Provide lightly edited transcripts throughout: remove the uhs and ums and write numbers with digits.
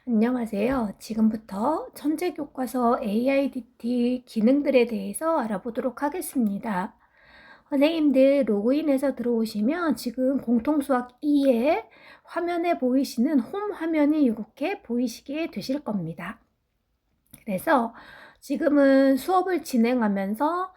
안녕하세요. 지금부터 천재교과서 AIDT 기능들에 대해서 알아보도록 하겠습니다. 선생님들 로그인해서 들어오시면 지금 공통수학 2에 화면에 보이시는 홈 화면이 이렇게 보이시게 되실 겁니다. 그래서 지금은 수업을 진행하면서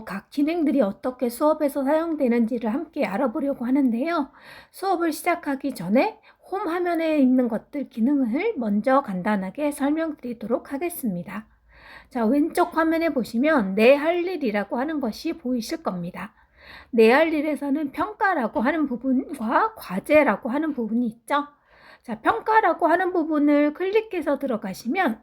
각 기능들이 어떻게 수업에서 사용되는지를 함께 알아보려고 하는데요. 수업을 시작하기 전에 홈 화면에 있는 것들 기능을 먼저 간단하게 설명드리도록 하겠습니다. 자, 왼쪽 화면에 보시면 내 할 일이라고 하는 것이 보이실 겁니다. 내 할 일에서는 평가라고 하는 부분과 과제라고 하는 부분이 있죠. 자, 평가라고 하는 부분을 클릭해서 들어가시면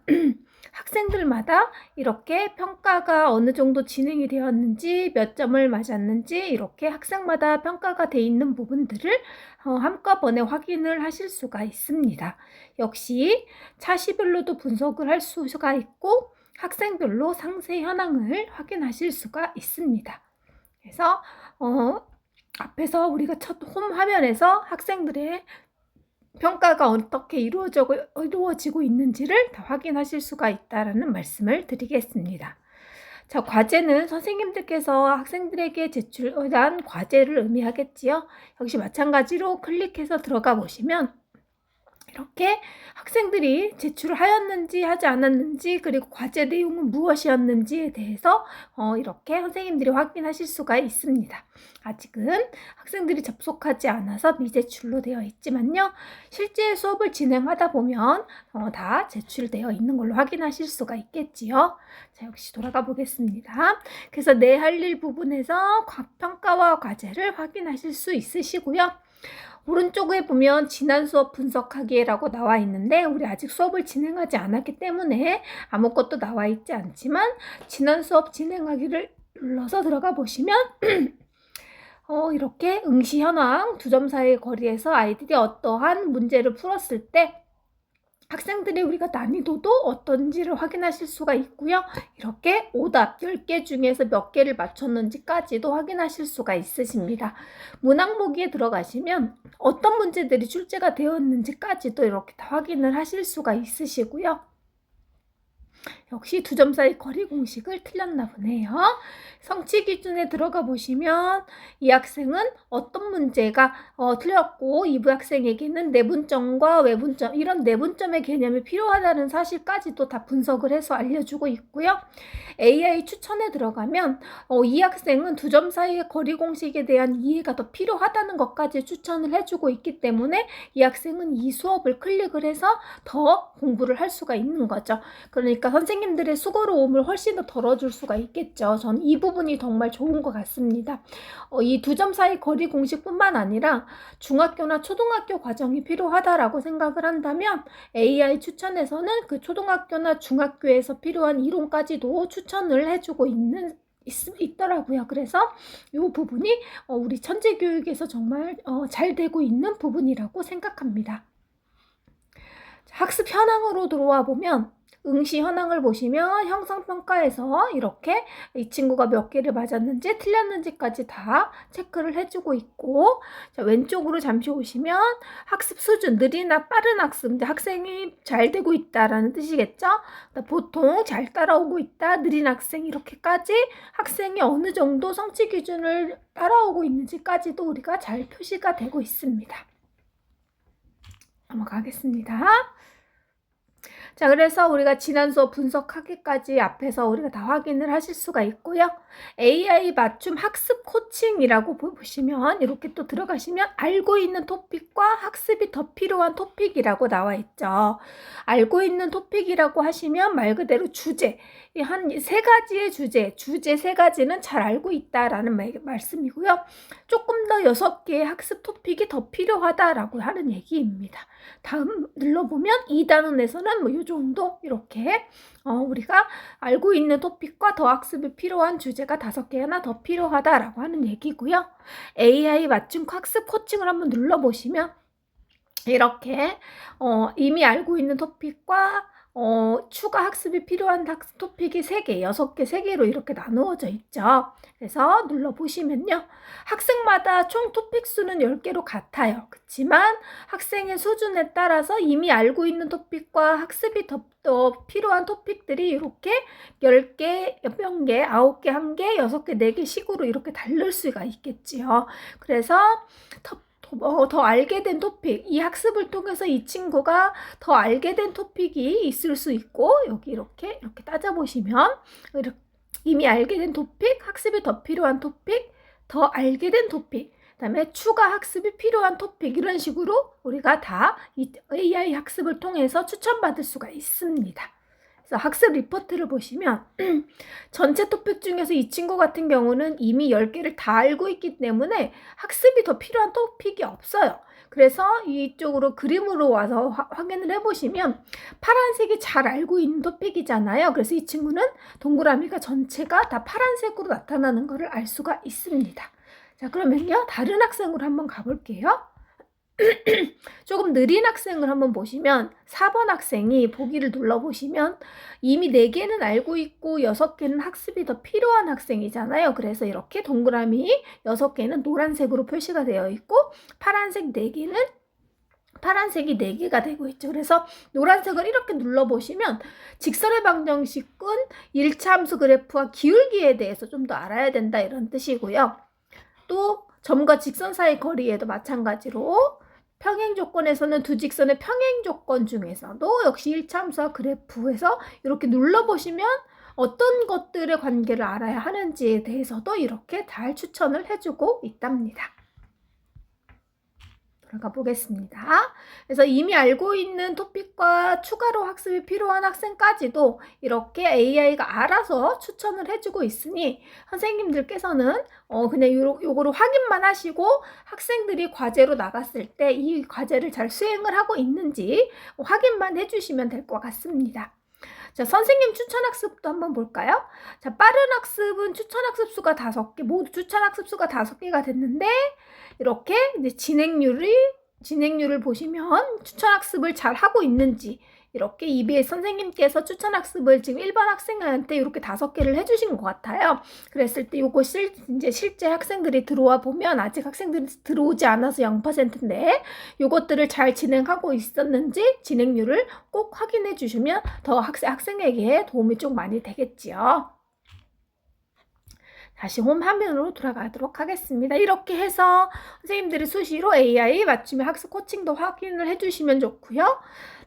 학생들마다 이렇게 평가가 어느 정도 진행이 되었는지, 몇 점을 맞았는지 이렇게 학생마다 평가가 돼 있는 부분들을 한꺼번에 확인을 하실 수가 있습니다. 역시 차시별로도 분석을 할 수가 있고 학생별로 상세 현황을 확인하실 수가 있습니다. 그래서 앞에서 우리가 첫 홈 화면에서 학생들의 평가가 어떻게 이루어지고 있는지를 다 확인하실 수가 있다는 말씀을 드리겠습니다. 자, 과제는 선생님들께서 학생들에게 제출한 과제를 의미하겠지요. 역시 마찬가지로 클릭해서 들어가 보시면 이렇게 학생들이 제출을 하였는지 하지 않았는지 그리고 과제 내용은 무엇이었는지에 대해서 이렇게 선생님들이 확인하실 수가 있습니다. 아직은 학생들이 접속하지 않아서 미제출로 되어 있지만요. 실제 수업을 진행하다 보면 다 제출되어 있는 걸로 확인하실 수가 있겠지요. 자, 역시 돌아가 보겠습니다. 그래서 내 할 일 부분에서 평가와 과제를 확인하실 수 있으시고요. 오른쪽에 보면 지난 수업 분석하기라고 나와 있는데 우리 아직 수업을 진행하지 않았기 때문에 아무것도 나와 있지 않지만 지난 수업 진행하기를 눌러서 들어가 보시면 이렇게 응시 현황 2점 사이의 거리에서 아이들이 어떠한 문제를 풀었을 때 학생들이 우리가 난이도도 어떤지를 확인하실 수가 있고요. 이렇게 오답 10개 중에서 몇 개를 맞췄는지까지도 확인하실 수가 있으십니다. 문항보기에 들어가시면 어떤 문제들이 출제가 되었는지까지도 이렇게 다 확인을 하실 수가 있으시고요. 역시 2점 사이 거리 공식을 틀렸나 보네요. 성취 기준에 들어가 보시면 이 학생은 어떤 문제가 틀렸고 이 학생에게는 내분점과 외분점 이런 내분점의 개념이 필요하다는 사실까지도 다 분석을 해서 알려주고 있고요. AI 추천에 들어가면 이 학생은 2점 사이의 거리 공식에 대한 이해가 더 필요하다는 것까지 추천을 해주고 있기 때문에 이 학생은 이 수업을 클릭을 해서 더 공부를 할 수가 있는 거죠. 그러니까 선생님들의 수고로움을 훨씬 더 덜어줄 수가 있겠죠. 저는 이 부분이 정말 좋은 것 같습니다. 이 2점 사이 거리 공식뿐만 아니라 중학교나 초등학교 과정이 필요하다라고 생각을 한다면 AI 추천에서는 그 초등학교나 중학교에서 필요한 이론까지도 추천을 해주고 있더라고요. 그래서 이 부분이 우리 천재교육에서 정말 잘 되고 있는 부분이라고 생각합니다. 학습 현황으로 들어와 보면 응시 현황을 보시면 형성평가에서 이렇게 이 친구가 몇 개를 맞았는지 틀렸는지까지 다 체크를 해주고 있고, 자, 왼쪽으로 잠시 오시면 학습 수준, 느리나 빠른 학습, 이제 학생이 잘 되고 있다라는 뜻이겠죠. 보통 잘 따라오고 있다, 느린 학생 이렇게까지 학생이 어느 정도 성취 기준을 따라오고 있는지까지도 우리가 잘 표시가 되고 있습니다. 넘어가겠습니다. 자, 그래서 우리가 지난 수업 분석하기까지 앞에서 우리가 다 확인을 하실 수가 있고요. AI 맞춤 학습 코칭이라고 보시면 이렇게 또 들어가시면 알고 있는 토픽과 학습이 더 필요한 토픽이라고 나와 있죠. 알고 있는 토픽이라고 하시면 말 그대로 주제, 한 3가지의 주제 3가지는 잘 알고 있다라는 말씀이고요. 조금 더 6개의 학습 토픽이 더 필요하다라고 하는 얘기입니다. 다음 눌러보면 2단원에서는 뭐 이 정도 이렇게 우리가 알고 있는 토픽과 더 학습이 필요한 주제가 5개나 더 필요하다라고 하는 얘기고요. AI 맞춤 학습 코칭을 한번 눌러보시면 이렇게 이미 알고 있는 토픽과 추가 학습이 필요한 토픽이 3개, 6개, 3개로 이렇게 나누어져 있죠. 그래서 눌러보시면요. 학생마다 총 토픽 수는 10개로 같아요. 그렇지만 학생의 수준에 따라서 이미 알고 있는 토픽과 학습이 더 필요한 토픽들이 이렇게 10개, 몇 개, 9개, 1개, 6개, 4개 식으로 이렇게 다를 수가 있겠지요. 그래서 더 알게 된 토픽, 이 학습을 통해서 이 친구가 더 알게 된 토픽이 있을 수 있고, 여기 이렇게 따져보시면 이미 알게 된 토픽, 학습이 더 필요한 토픽, 더 알게 된 토픽, 그 다음에 추가 학습이 필요한 토픽, 이런 식으로 우리가 다 이 AI 학습을 통해서 추천받을 수가 있습니다. 그래서 학습 리포트를 보시면 전체 토픽 중에서 이 친구 같은 경우는 이미 10개를 다 알고 있기 때문에 학습이 더 필요한 토픽이 없어요. 그래서 이쪽으로 그림으로 와서 확인을 해보시면 파란색이 잘 알고 있는 토픽이잖아요. 그래서 이 친구는 동그라미가 전체가 다 파란색으로 나타나는 것을 알 수가 있습니다. 자, 그러면요, 다른 학생으로 한번 가볼게요. 조금 느린 학생을 한번 보시면 4번 학생이 보기를 눌러보시면 이미 4개는 알고 있고 6개는 학습이 더 필요한 학생이잖아요. 그래서 이렇게 동그라미 6개는 노란색으로 표시가 되어 있고 파란색이 4개가 되고 있죠. 그래서 노란색을 이렇게 눌러보시면 직선의 방정식은 1차 함수 그래프와 기울기에 대해서 좀 더 알아야 된다, 이런 뜻이고요. 또 점과 직선 사이 거리에도 마찬가지로 평행 조건에서는 두 직선의 평행 조건 중에서도 역시 1차 함수와 그래프에서 이렇게 눌러보시면 어떤 것들의 관계를 알아야 하는지에 대해서도 이렇게 잘 추천을 해주고 있답니다. 들어가 보겠습니다. 그래서 이미 알고 있는 토픽과 추가로 학습이 필요한 학생까지도 이렇게 AI가 알아서 추천을 해주고 있으니 선생님들께서는 그냥 요거를 확인만 하시고 학생들이 과제로 나갔을 때 이 과제를 잘 수행을 하고 있는지 확인만 해주시면 될 것 같습니다. 자, 선생님 추천 학습도 한번 볼까요? 자, 빠른 학습은 추천 학습 수가 5개, 모두 추천 학습 수가 5개가 됐는데, 이렇게 이제 진행률을 보시면 추천 학습을 잘 하고 있는지, 이렇게 EBS 선생님께서 추천 학습을 지금 1번 학생한테 이렇게 5개를 해주신 것 같아요. 그랬을 때 이거 이제 실제 학생들이 들어와 보면 아직 학생들이 들어오지 않아서 0%인데 이것들을 잘 진행하고 있었는지 진행률을 꼭 확인해 주시면 더 학생에게 도움이 좀 많이 되겠지요. 다시 홈 화면으로 돌아가도록 하겠습니다. 이렇게 해서 선생님들이 수시로 AI 맞춤형 학습 코칭도 확인을 해주시면 좋고요.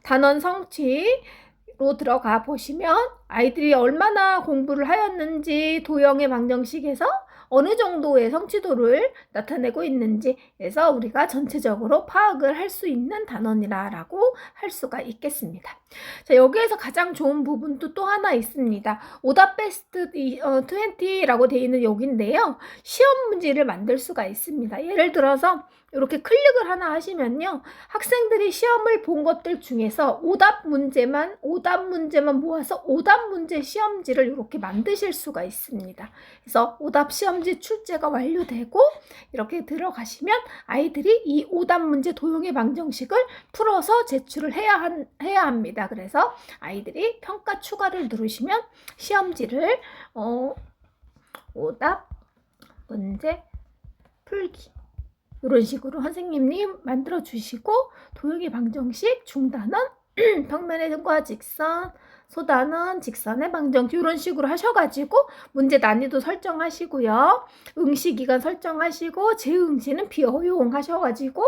단원 성취로 들어가 보시면 아이들이 얼마나 공부를 하였는지 도형의 방정식에서 어느 정도의 성취도를 나타내고 있는지 해서 우리가 전체적으로 파악을 할 수 있는 단원이라고 할 수가 있겠습니다. 자, 여기에서 가장 좋은 부분도 또 하나 있습니다. 오답 베스트 20라고 되어 있는 여기인데요. 시험 문제를 만들 수가 있습니다. 예를 들어서 이렇게 클릭을 하나 하시면요. 학생들이 시험을 본 것들 중에서 오답 문제만 모아서 오답 문제 시험지를 이렇게 만드실 수가 있습니다. 그래서 오답 시험지 출제가 완료되고 이렇게 들어가시면 아이들이 이 오답 문제 도형의 방정식을 풀어서 제출을 해야 합니다. 그래서 아이들이 평가 추가를 누르시면 시험지를 오답 문제 풀기 이런 식으로 선생님이 만들어 주시고 도형의 방정식 중단은 평면과 직선, 소단은 직선의 방정식 이런 식으로 하셔가지고 문제 난이도 설정하시고요. 응시 기간 설정하시고 재응시는 비허용하셔가지고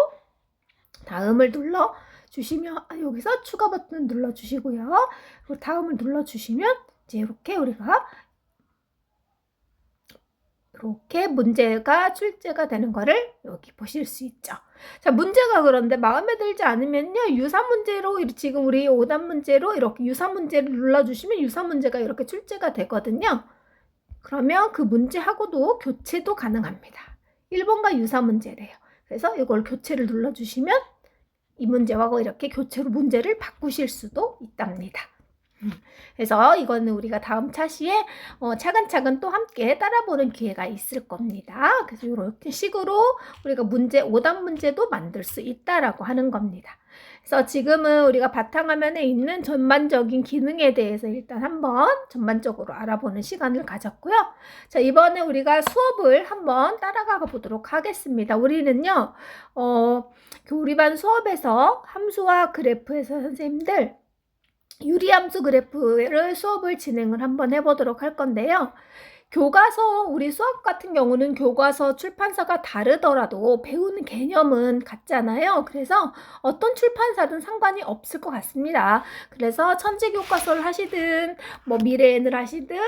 다음을 눌러 주시면 여기서 추가 버튼 눌러 주시고요. 그리고 다음을 눌러 주시면 이제 이렇게 우리가 이렇게 문제가 출제가 되는 거를 여기 보실 수 있죠. 자, 문제가 그런데 마음에 들지 않으면요. 유사 문제로 지금 우리 오답 문제로 이렇게 유사 문제를 눌러주시면 유사 문제가 이렇게 출제가 되거든요. 그러면 그 문제하고도 교체도 가능합니다. 1번과 유사 문제래요. 그래서 이걸 교체를 눌러주시면 이 문제와 이렇게 교체로 문제를 바꾸실 수도 있답니다. 그래서 이거는 우리가 다음 차시에 차근차근 또 함께 따라보는 기회가 있을 겁니다. 그래서 이렇게 식으로 우리가 오답 문제도 만들 수 있다라고 하는 겁니다. 그래서 지금은 우리가 바탕화면에 있는 전반적인 기능에 대해서 일단 한번 전반적으로 알아보는 시간을 가졌고요. 자, 이번에 우리가 수업을 한번 따라가 보도록 하겠습니다. 우리는요, 우리 반 수업에서 함수와 그래프에서 선생님들 유리함수 그래프를 수업을 진행을 한번 해보도록 할 건데요. 교과서, 우리 수학 같은 경우는 교과서 출판사가 다르더라도 배우는 개념은 같잖아요. 그래서 어떤 출판사든 상관이 없을 것 같습니다. 그래서 천재교과서를 하시든 뭐 미래엔을 하시든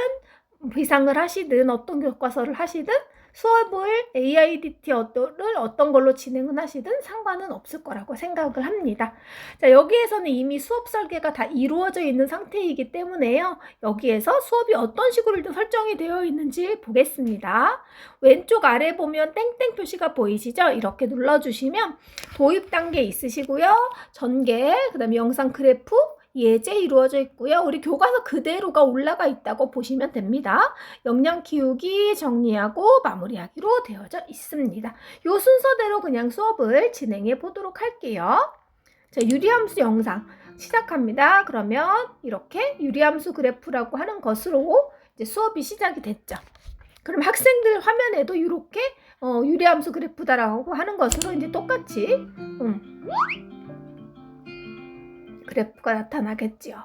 비상을 하시든 어떤 교과서를 하시든 수업을 AIDT를 어떤 걸로 진행을 하시든 상관은 없을 거라고 생각을 합니다. 자, 여기에서는 이미 수업 설계가 다 이루어져 있는 상태이기 때문에요. 여기에서 수업이 어떤 식으로 설정이 되어 있는지 보겠습니다. 왼쪽 아래 보면 땡땡 표시가 보이시죠? 이렇게 눌러주시면 도입 단계 있으시고요. 전개, 그 다음에 영상 그래프, 예제 이루어져 있고요. 우리 교과서 그대로가 올라가 있다고 보시면 됩니다. 역량 키우기, 정리하고 마무리하기로 되어져 있습니다. 이 순서대로 그냥 수업을 진행해 보도록 할게요. 자, 유리함수 영상 시작합니다. 그러면 이렇게 유리함수 그래프라고 하는 것으로 이제 수업이 시작이 됐죠. 그럼 학생들 화면에도 이렇게 유리함수 그래프다라고 하는 것으로 이제 똑같이 그래프가 나타나겠지요.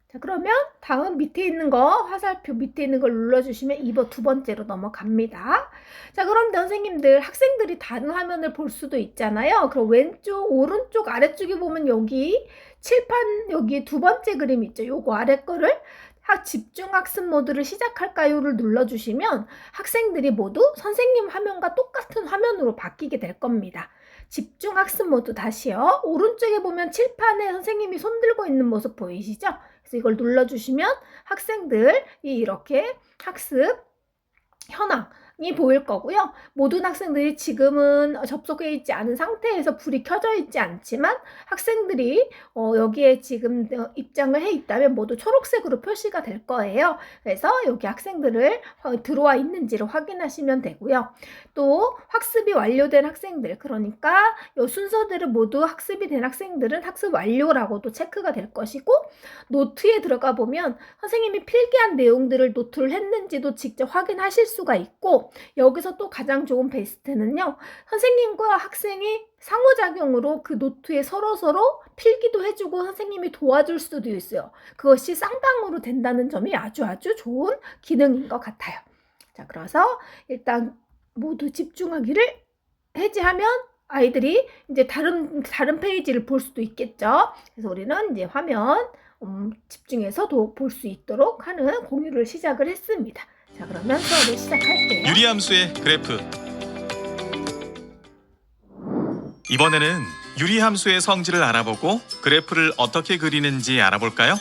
자, 그러면 다음 밑에 있는 거, 화살표 밑에 있는 걸 눌러주시면 두 번째로 넘어갑니다. 자, 그럼 선생님들, 학생들이 다른 화면을 볼 수도 있잖아요. 그럼 왼쪽, 오른쪽, 아래쪽에 보면 여기 칠판, 여기 두 번째 그림 있죠. 요거 아래 거를 집중학습 모드를 시작할까요를 눌러주시면 학생들이 모두 선생님 화면과 똑같은 화면으로 바뀌게 될 겁니다. 집중학습 모드 다시요. 오른쪽에 보면 칠판에 선생님이 손 들고 있는 모습 보이시죠? 그래서 이걸 눌러주시면 학생들이 이렇게 학습 현황이 보일 거고요. 모든 학생들이 지금은 접속해 있지 않은 상태에서 불이 켜져 있지 않지만 학생들이 여기에 지금 입장을 해 있다면 모두 초록색으로 표시가 될 거예요. 그래서 여기 학생들을 들어와 있는지를 확인하시면 되고요. 또 학습이 완료된 학생들, 그러니까 이 순서대로 모두 학습이 된 학생들은 학습 완료라고도 체크가 될 것이고, 노트에 들어가 보면 선생님이 필기한 내용들을 노트를 했는지도 직접 확인하실 수가 있고, 여기서 또 가장 좋은 베스트는요, 선생님과 학생이 상호작용으로 그 노트에 서로서로 필기도 해주고 선생님이 도와줄 수도 있어요. 그것이 쌍방으로 된다는 점이 아주 좋은 기능인 것 같아요. 자, 그래서 일단 모두 집중하기를 해제하면 아이들이 이제 다른 페이지를 볼 수도 있겠죠. 그래서 우리는 이제 화면 집중해서 볼 수 있도록 하는 공유를 시작을 했습니다. 자, 그러면 수업을 시작할게요. 유리함수의 그래프. 이번에는 유리함수의 성질을 알아보고 그래프를 어떻게 그리는지 알아볼까요?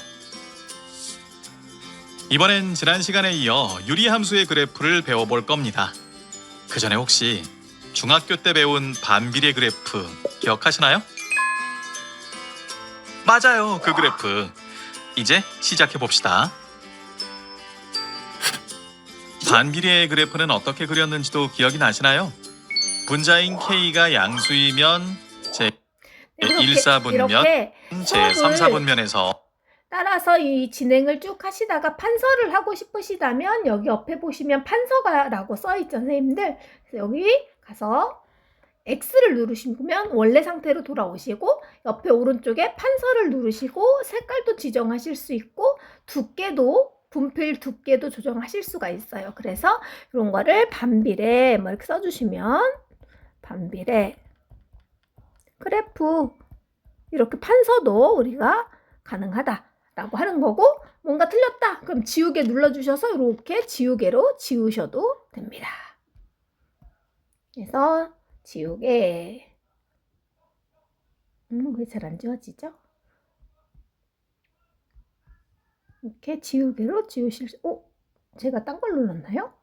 이번엔 지난 시간에 이어 유리함수의 그래프를 배워볼 겁니다. 그 전에 혹시 중학교 때 배운 반비례 그래프 기억하시나요? 맞아요, 그 그래프. 이제 시작해봅시다. 반비례의 그래프는 어떻게 그렸는지도 기억이 나시나요? 분자인 K가 양수이면 제 1/4분면, 제 3/4분면에서 따라서 이 진행을 쭉 하시다가 판서를 하고 싶으시다면 여기 옆에 보시면 판서가라고 써있죠, 선생님들. 그래서 여기 가서 X를 누르시면 원래 상태로 돌아오시고, 옆에 오른쪽에 판서를 누르시고 색깔도 지정하실 수 있고 두께도, 분필 두께도 조정하실 수가 있어요. 그래서 이런 거를 반비례 뭐 이렇게 써주시면 반비례 그래프, 이렇게 판서도 우리가 가능하다라고 하는 거고, 뭔가 틀렸다 그럼 지우개 눌러주셔서 이렇게 지우개로 지우셔도 됩니다. 그래서 지우개, 왜 잘 안 지워지죠? 이렇게 지우개로 지우실 수, 제가 딴 걸 눌렀나요?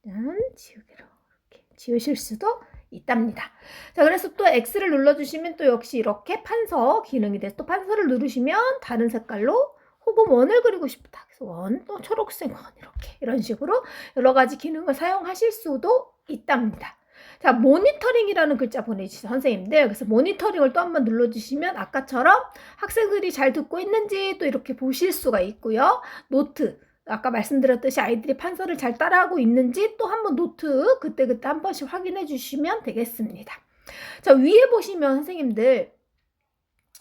짠, 지우개로 이렇게 지우실 수도 있답니다. 자, 그래서 또 X를 눌러주시면 또 역시 이렇게 판서 기능이 돼서 또 판서를 누르시면 다른 색깔로, 혹은 원을 그리고 싶다. 그래서 원, 또 초록색 원, 이렇게 이런 식으로 여러 가지 기능을 사용하실 수도 있답니다. 자, 모니터링이라는 글자 보내주시죠, 선생님들. 그래서 모니터링을 또 한번 눌러주시면 아까처럼 학생들이 잘 듣고 있는지 또 이렇게 보실 수가 있고요. 노트, 아까 말씀드렸듯이 아이들이 판서를 잘 따라하고 있는지 또 한번 노트 그때그때 한 번씩 확인해 주시면 되겠습니다. 자, 위에 보시면 선생님들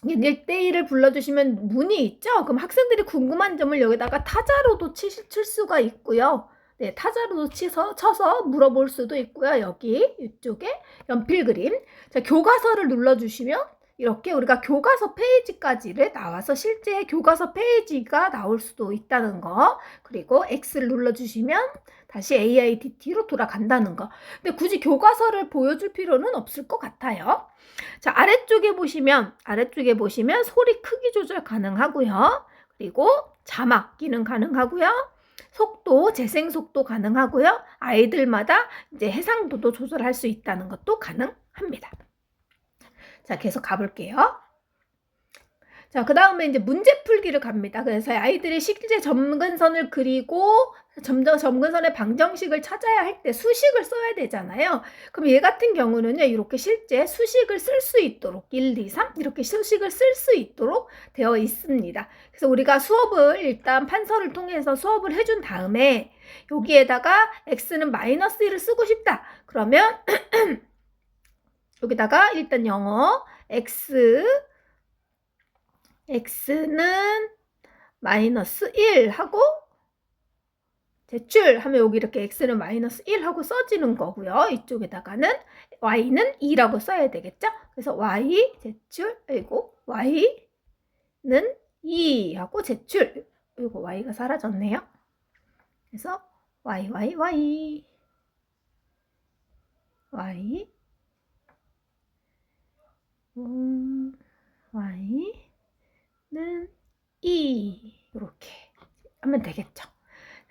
1대1을 불러주시면 문이 있죠? 그럼 학생들이 궁금한 점을 여기다가 타자로도 칠 수가 있고요. 네, 타자로도 쳐서 물어볼 수도 있고요. 여기 이쪽에 연필 그림. 자, 교과서를 눌러주시면 이렇게 우리가 교과서 페이지까지를 나와서 실제 교과서 페이지가 나올 수도 있다는 거. 그리고 X를 눌러주시면 다시 AIDT로 돌아간다는 거. 근데 굳이 교과서를 보여줄 필요는 없을 것 같아요. 자, 아래쪽에 보시면 소리 크기 조절 가능하고요. 그리고 자막 기능 가능하고요. 속도, 재생 속도 가능하고요. 아이들마다 이제 해상도도 조절할 수 있다는 것도 가능합니다. 자, 계속 가볼게요. 자, 그 다음에 이제 문제 풀기를 갑니다. 그래서 아이들이 실제 점근선을 그리고 점근선의 방정식을 찾아야 할 때 수식을 써야 되잖아요. 그럼 얘 같은 경우는요, 이렇게 실제 수식을 쓸 수 있도록 1, 2, 3 이렇게 수식을 쓸 수 있도록 되어 있습니다. 그래서 우리가 수업을 일단 판서를 통해서 수업을 해준 다음에 여기에다가 x는 마이너스 1을 쓰고 싶다. 그러면 여기다가 일단 영어 x는 마이너스 1 하고 제출하면 여기 이렇게 x는 마이너스 1 하고 써지는 거고요. 이쪽에다가는 y는 2라고 써야 되겠죠? 그래서 y 제출, 그리고 y는 2 하고 제출. 그리고 y가 사라졌네요. 그래서 y y는 2 이렇게 하면 되겠죠.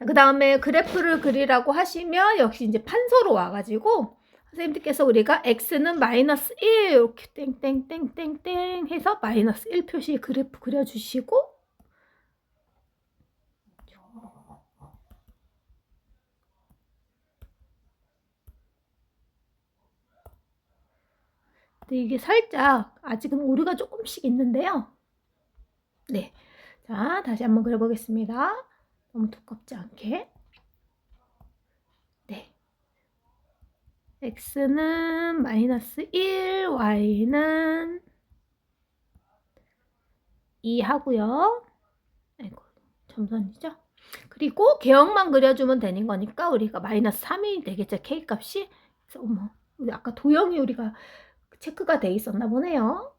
그 다음에 그래프를 그리라고 하시면 역시 이제 판서로 와가지고 선생님들께서 우리가 x는 마이너스 1 이렇게 땡땡땡땡땡 해서 마이너스 1 표시 그래프 그려주시고 근데 이게 살짝 아직은 오류가 조금씩 있는데요. 네, 자 다시 한번 그려보겠습니다. 너무 두껍지 않게. 네, x는 마이너스 1, y는 2 하고요. 아이고, 점선이죠? 그리고 개형만 그려주면 되는 거니까 우리가 마이너스 3이 되겠죠, k값이. 그래서 어머, 아까 도형이 우리가 체크가 돼 있었나 보네요.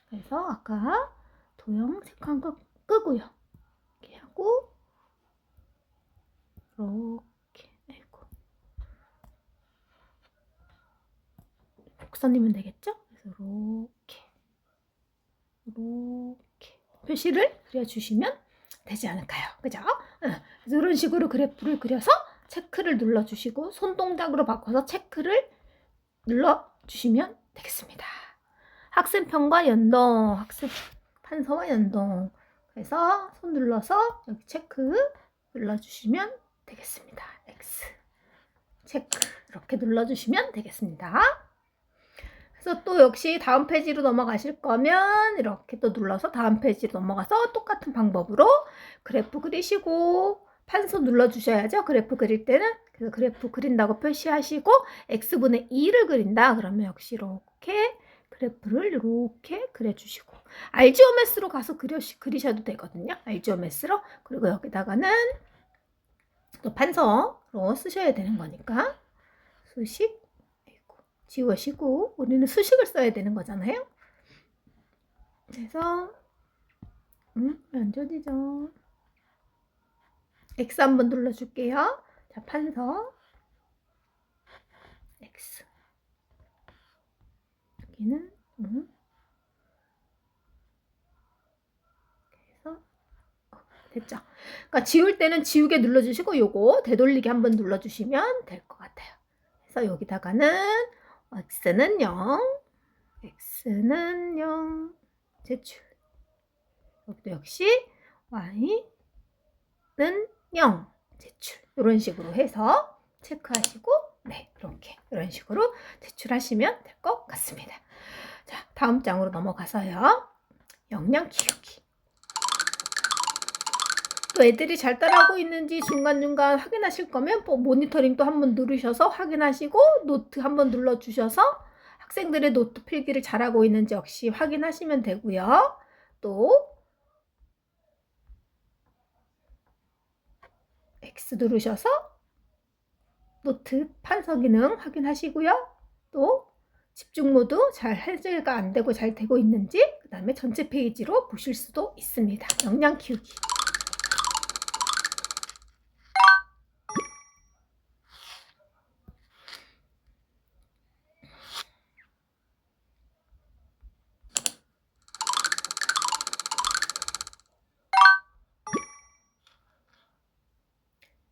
그래서 아까 도형 체크한 거 끄고요. 이렇게 하고 이렇게, 아이고, 곡선이면 되겠죠? 그래서 이렇게 표시를 그려주시면 되지 않을까요? 그죠? 그래서 이런 식으로 그래프를 그려서 체크를 눌러주시고 손동작으로 바꿔서 체크를 눌러주시면 되겠습니다. 학생평과 연동, 학생 판서와 연동. 그래서 손 눌러서 여기 체크 눌러주시면 되겠습니다. X 체크 이렇게 눌러주시면 되겠습니다. 그래서 또 역시 다음 페이지로 넘어가실 거면 이렇게 또 눌러서 다음 페이지로 넘어가서 똑같은 방법으로 그래프 그리시고 판서 눌러주셔야죠. 그래프 그릴 때는. 그래서 그래프 그린다고 표시하시고 x분의 2를 그린다. 그러면 역시 이렇게 그래프를 이렇게 그려주시고 알지오메스로 가서 그리셔도 되거든요. 알지오메스로. 그리고 여기다가는 또 판서로 쓰셔야 되는 거니까 수식 지우시고 우리는 수식을 써야 되는 거잖아요. 그래서 안 줘지죠. X 한번 눌러줄게요. 자, 판서 X 여기는 그래서 됐죠. 그러니까 지울 때는 지우개 눌러주시고 요거 되돌리기 한번 눌러주시면 될 것 같아요. 그래서 여기다가는 x는 0, x는 0 제출. 여기도 역시 y는 0 제출. 이런 식으로 해서 체크하시고 네, 이렇게 이런 식으로 제출하시면 될 것 같습니다. 자, 다음 장으로 넘어가서요. 역량 키우기. 또 애들이 잘 따라하고 있는지 중간중간 확인하실 거면 모니터링 또 한번 누르셔서 확인하시고 노트 한번 눌러주셔서 학생들의 노트 필기를 잘하고 있는지 역시 확인하시면 되고요. 또 X 누르셔서 노트 판서 기능 확인하시고요. 또 집중 모드 잘 해제가 안 되고 잘 되고 있는지 그 다음에 전체 페이지로 보실 수도 있습니다. 역량 키우기.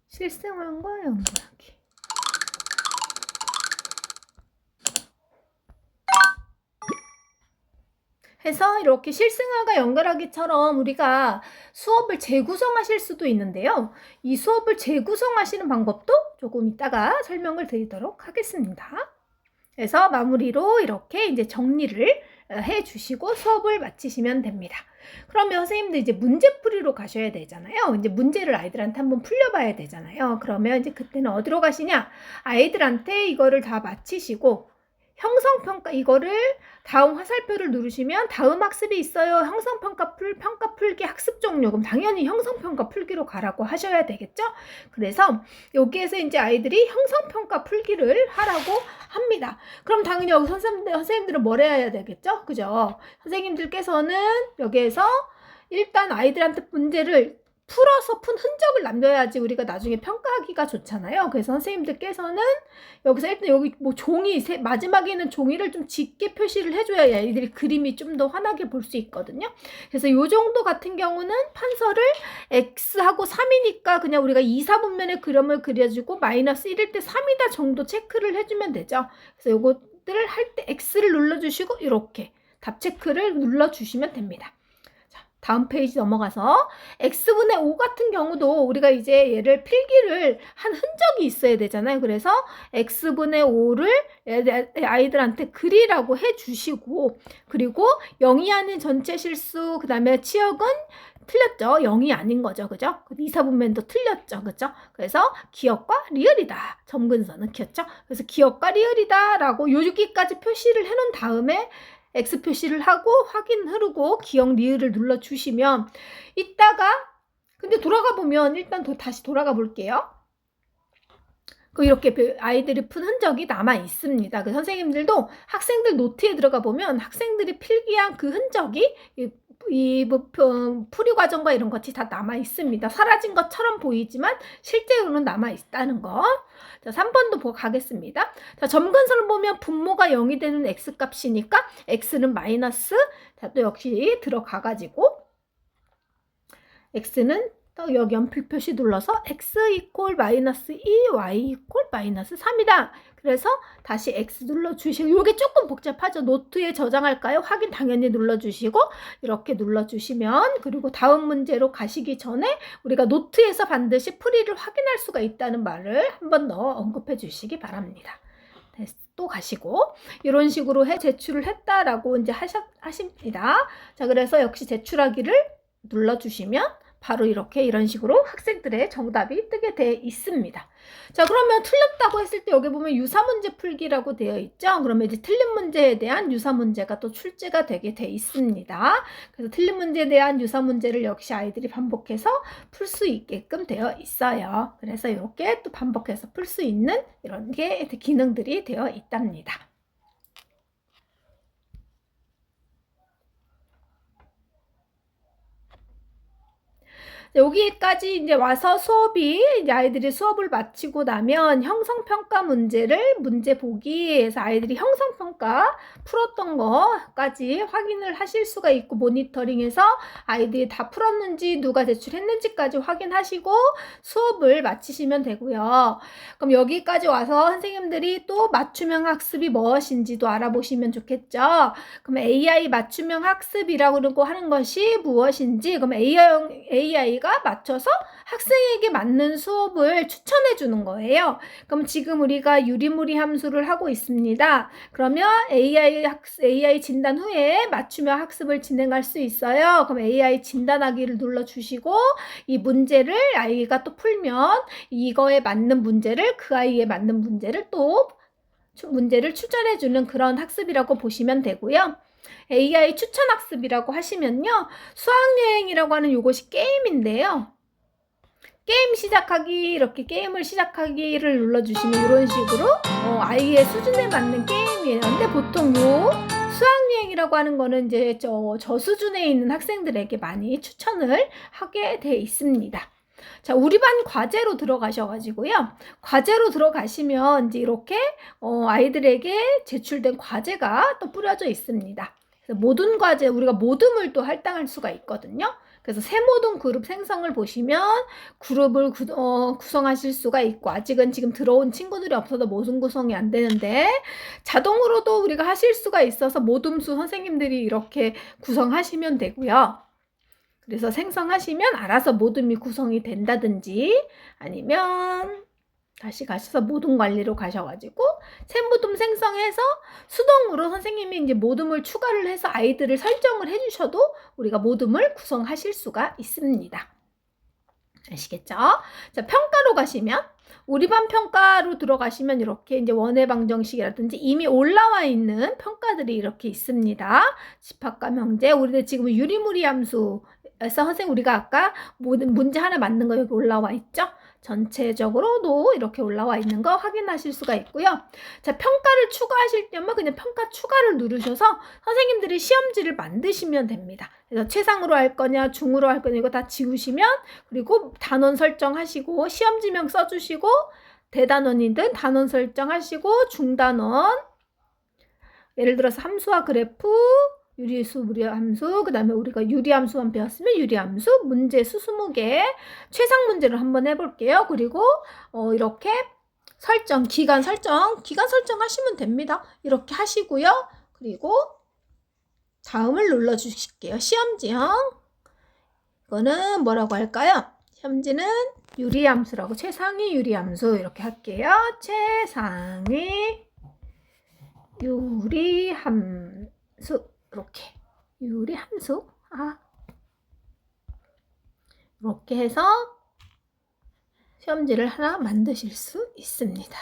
실생활과 연구하기. 해서 이렇게 실생활과 연결하기처럼 우리가 수업을 재구성하실 수도 있는데요. 이 수업을 재구성하시는 방법도 조금 이따가 설명을 드리도록 하겠습니다. 그래서 마무리로 이렇게 이제 정리를 해 주시고 수업을 마치시면 됩니다. 그러면 선생님들 이제 문제풀이로 가셔야 되잖아요. 이제 문제를 아이들한테 한번 풀려봐야 되잖아요. 그러면 이제 그때는 어디로 가시냐? 아이들한테 이거를 다 마치시고 형성평가 이거를 다음 화살표를 누르시면 다음 학습이 있어요. 형성평가 평가 풀기 학습 종료. 그럼 당연히 형성평가 풀기로 가라고 하셔야 되겠죠? 그래서 여기에서 이제 아이들이 형성평가 풀기를 하라고 합니다. 그럼 당연히 여기 선생님들은 뭘 해야 되겠죠? 그죠? 선생님들께서는 여기에서 일단 아이들한테 문제를 풀어서 푼 흔적을 남겨야지 우리가 나중에 평가하기가 좋잖아요. 그래서 선생님들께서는 여기서 일단 여기 뭐 종이 마지막에는 종이를 좀 짙게 표시를 해줘야 아이들이 그림이 좀 더 환하게 볼 수 있거든요. 그래서 요 정도 같은 경우는 판서를 X하고 3이니까 그냥 우리가 2, 4분면의 그림을 그려주고 마이너스 1일 때 3이다 정도 체크를 해주면 되죠. 그래서 요것들을 할 때 X를 눌러주시고 이렇게 답 체크를 눌러주시면 됩니다. 다음 페이지 넘어가서 X분의 5 같은 경우도 우리가 이제 얘를 필기를 한 흔적이 있어야 되잖아요. 그래서 X분의 5를 아이들한테 그리라고 해주시고 그리고 0이 아닌 전체 실수 그 다음에 치역은 틀렸죠. 0이 아닌 거죠. 그죠? 2, 4분면도 틀렸죠. 그죠? 그래서 기억과 리을이다. 점근선은 키웠죠. 그래서 기억과 리을이다 라고 여기까지 표시를 해놓은 다음에 X 표시를 하고 확인 흐르고 기억 리을을 눌러주시면 이따가 근데 돌아가 보면 일단 다시 돌아가 볼게요. 이렇게 아이들이 푼 흔적이 남아 있습니다. 그 선생님들도 학생들 노트에 들어가 보면 학생들이 필기한 그 흔적이 이 풀이 과정과 이런 것이 다 남아 있습니다. 사라진 것처럼 보이지만 실제로는 남아 있다는 거. 자, 3번도 보고 가겠습니다. 자, 점근선을 보면 분모가 0이 되는 x 값이니까 x는 마이너스. 자, 또 역시 들어가가지고 x는 또 여기 연필 표시 눌러서 x 이퀄 마이너스 2, y 이퀄 마이너스 3이다. 그래서 다시 x 눌러주시고 이게 조금 복잡하죠. 노트에 저장할까요? 확인 당연히 눌러주시고 이렇게 눌러주시면 그리고 다음 문제로 가시기 전에 우리가 노트에서 반드시 풀이를 확인할 수가 있다는 말을 한 번 더 언급해 주시기 바랍니다. 또 가시고 이런 식으로 제출을 했다라고 이제 하십니다. 자, 그래서 역시 제출하기를 눌러주시면 바로 이렇게 이런 식으로 학생들의 정답이 뜨게 돼 있습니다. 자, 그러면 틀렸다고 했을 때 여기 보면 유사문제 풀기라고 되어 있죠. 그러면 이제 틀린 문제에 대한 유사문제가 또 출제가 되게 돼 있습니다. 그래서 틀린 문제에 대한 유사문제를 역시 아이들이 반복해서 풀 수 있게끔 되어 있어요. 그래서 이렇게 또 반복해서 풀 수 있는 이런 게 기능들이 되어 있답니다. 여기까지 이제 와서 이제 아이들이 수업을 마치고 나면 형성평가 문제 보기에서 아이들이 형성평가 풀었던 거까지 확인을 하실 수가 있고 모니터링해서 아이들이 다 풀었는지 누가 제출했는지까지 확인하시고 수업을 마치시면 되고요. 그럼 여기까지 와서 선생님들이 또 맞춤형 학습이 무엇인지도 알아보시면 좋겠죠. 그럼 AI 맞춤형 학습이라고 하는 것이 무엇인지 그럼 AI가 AI가 맞춰서 학생에게 맞는 수업을 추천해 주는 거예요. 그럼 지금 우리가 유리무리 함수를 하고 있습니다. 그러면 AI 진단 후에 맞춤형 학습을 진행할 수 있어요. 그럼 AI 진단하기를 눌러주시고 이 문제를 아이가 또 풀면 이거에 맞는 문제를 그 아이에 맞는 문제를 또 문제를 추천해 주는 그런 학습이라고 보시면 되고요. AI 추천 학습이라고 하시면요. 수학여행이라고 하는 요것이 게임인데요. 게임 시작하기, 이렇게 게임을 시작하기를 눌러주시면 이런 식으로 아이의 수준에 맞는 게임이에요. 근데 보통 요 수학여행이라고 하는 거는 이제 저 수준에 있는 학생들에게 많이 추천을 하게 돼 있습니다. 자, 우리 반 과제로 들어가셔가지고요. 과제로 들어가시면 이제 이렇게 아이들에게 제출된 과제가 또 뿌려져 있습니다. 그래서 모든 과제, 우리가 모둠을 또 할당할 수가 있거든요. 그래서 새 모둠 그룹 생성을 보시면 그룹을 구성하실 수가 있고, 아직은 지금 들어온 친구들이 없어서 모둠 구성이 안 되는데 자동으로도 우리가 하실 수가 있어서 모둠수 선생님들이 이렇게 구성하시면 되고요. 그래서 생성하시면 알아서 모둠이 구성이 된다든지, 아니면 다시 가셔서 모둠 관리로 가셔가지고 새 모둠 생성해서 수동으로 선생님이 이제 모둠을 추가를 해서 아이들을 설정을 해주셔도 우리가 모둠을 구성하실 수가 있습니다. 아시겠죠? 자, 평가로 가시면 우리 반 평가로 들어가시면 이렇게 이제 원의 방정식이라든지 이미 올라와 있는 평가들이 이렇게 있습니다. 집합과 명제, 우리들 지금 유리무리 함수에서 선생님 우리가 아까 문제 하나 맞는 거 여기 올라와 있죠? 전체적으로도 이렇게 올라와 있는 거 확인하실 수가 있고요. 자, 평가를 추가하실 때면 그냥 평가 추가를 누르셔서 선생님들이 시험지를 만드시면 됩니다. 그래서 최상으로 할 거냐, 중으로 할 거냐 이거 다 지우시면, 그리고 단원 설정하시고 시험지명 써주시고, 대단원이든 단원 설정하시고, 중단원, 예를 들어서 함수와 그래프, 유리수, 무리함수, 그 다음에 우리가 유리함수만 배웠으면 유리함수, 문제수 20개, 최상 문제를 한번 해볼게요. 그리고 이렇게 설정, 기간 설정하시면 됩니다. 이렇게 하시고요. 그리고 다음을 눌러주실게요. 시험지형, 이거는 뭐라고 할까요? 시험지는 유리함수라고, 최상위 유리함수 이렇게 할게요. 최상위 유리함수, 이렇게 유리함수, 이렇게 해서 시험지를 하나 만드실 수 있습니다.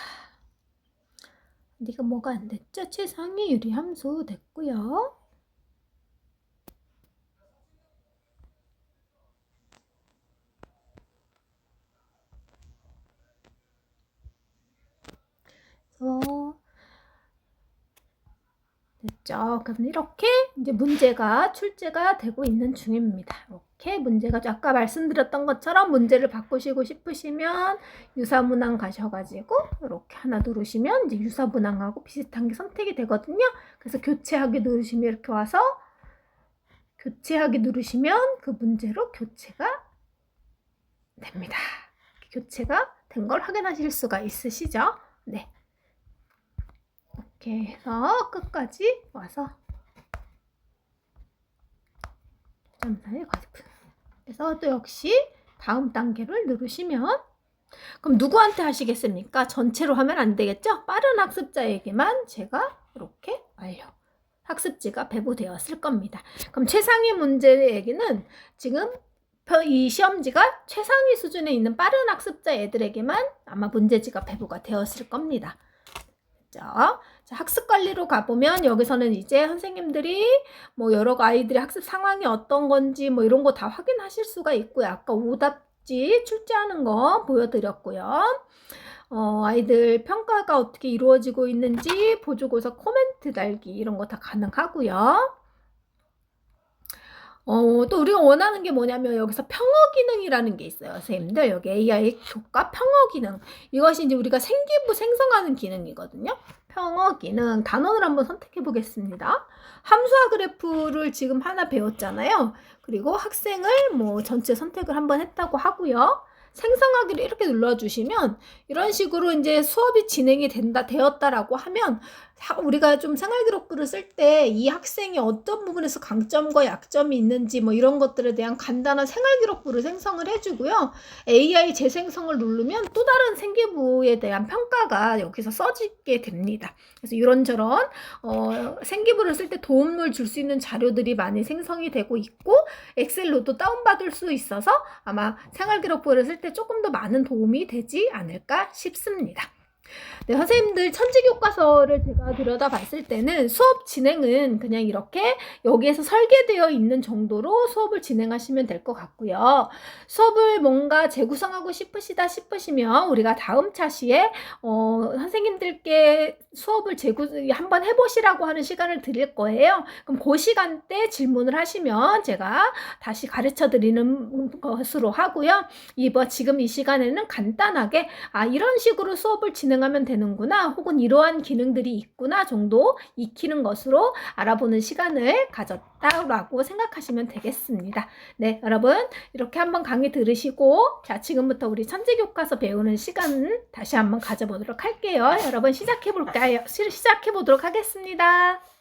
이거 뭐가 안 됐죠? 최상위 유리함수 됐고요. 됐죠? 그럼 이렇게 이제 문제가 출제가 되고 있는 중입니다. 이렇게 문제가 아까 말씀드렸던 것처럼 문제를 바꾸시고 싶으시면 유사문항 가셔가지고 이렇게 하나 누르시면 이제 유사문항하고 비슷한 게 선택이 되거든요. 그래서 교체하기 누르시면 이렇게 와서 교체하기 누르시면 그 문제로 교체가 됩니다. 교체가 된 걸 확인하실 수가 있으시죠? 네. 이렇게 해서 끝까지 와서 점사의 과제표. 그래서 또 역시 다음 단계를 누르시면, 그럼 누구한테 하시겠습니까? 전체로 하면 안 되겠죠? 빠른 학습자에게만 제가 이렇게 완료. 학습지가 배부되었을 겁니다. 그럼 최상위 문제에게는 지금 이 시험지가 최상위 수준에 있는 빠른 학습자 애들에게만 아마 문제지가 배부가 되었을 겁니다. 자, 학습 관리로 가보면 여기서는 이제 선생님들이 뭐 여러 아이들의 학습 상황이 어떤 건지 뭐 이런 거 다 확인하실 수가 있고요. 아까 오답지 출제하는 거 보여드렸고요. 아이들 평가가 어떻게 이루어지고 있는지 보조고사 코멘트 달기 이런 거 다 가능하고요. 또 우리가 원하는 게 뭐냐면 여기서 평어 기능이라는 게 있어요. 선생님들 여기 AI 교과 평어 기능, 이것이 이제 우리가 생기부 생성하는 기능이거든요. 평어 기능 단원을 한번 선택해 보겠습니다. 함수와 그래프를 지금 하나 배웠잖아요. 그리고 학생을 뭐 전체 선택을 한번 했다고 하고요. 생성하기를 이렇게 눌러주시면 이런 식으로 이제 수업이 진행이 되었다라고 하면 우리가 좀 생활기록부를 쓸 때 이 학생이 어떤 부분에서 강점과 약점이 있는지 뭐 이런 것들에 대한 간단한 생활기록부를 생성을 해주고요. AI 재생성을 누르면 또 다른 생기부에 대한 평가가 여기서 써지게 됩니다. 그래서 이런저런 생기부를 쓸 때 도움을 줄 수 있는 자료들이 많이 생성이 되고 있고, 엑셀로도 다운받을 수 있어서 아마 생활기록부를 쓸 때 조금 더 많은 도움이 되지 않을까 싶습니다. 네, 선생님들 천재교과서를 제가 들여다봤을 때는 수업 진행은 그냥 이렇게 여기에서 설계되어 있는 정도로 수업을 진행하시면 될 것 같고요. 수업을 뭔가 재구성하고 싶으시면 우리가 다음 차시에 선생님들께 수업을 한번 해보시라고 하는 시간을 드릴 거예요. 그럼 그 시간대 질문을 하시면 제가 다시 가르쳐 드리는 것으로 하고요. 지금 이 시간에는 간단하게 이런 식으로 수업을 진행하면 되는구나, 혹은 이러한 기능들이 있구나 정도 익히는 것으로 알아보는 시간을 가졌다라고 생각하시면 되겠습니다. 네, 여러분 이렇게 한번 강의 들으시고, 자, 지금부터 우리 천재교과서 배우는 시간 다시 한번 가져보도록 할게요. 여러분 시작해 보도록 하겠습니다.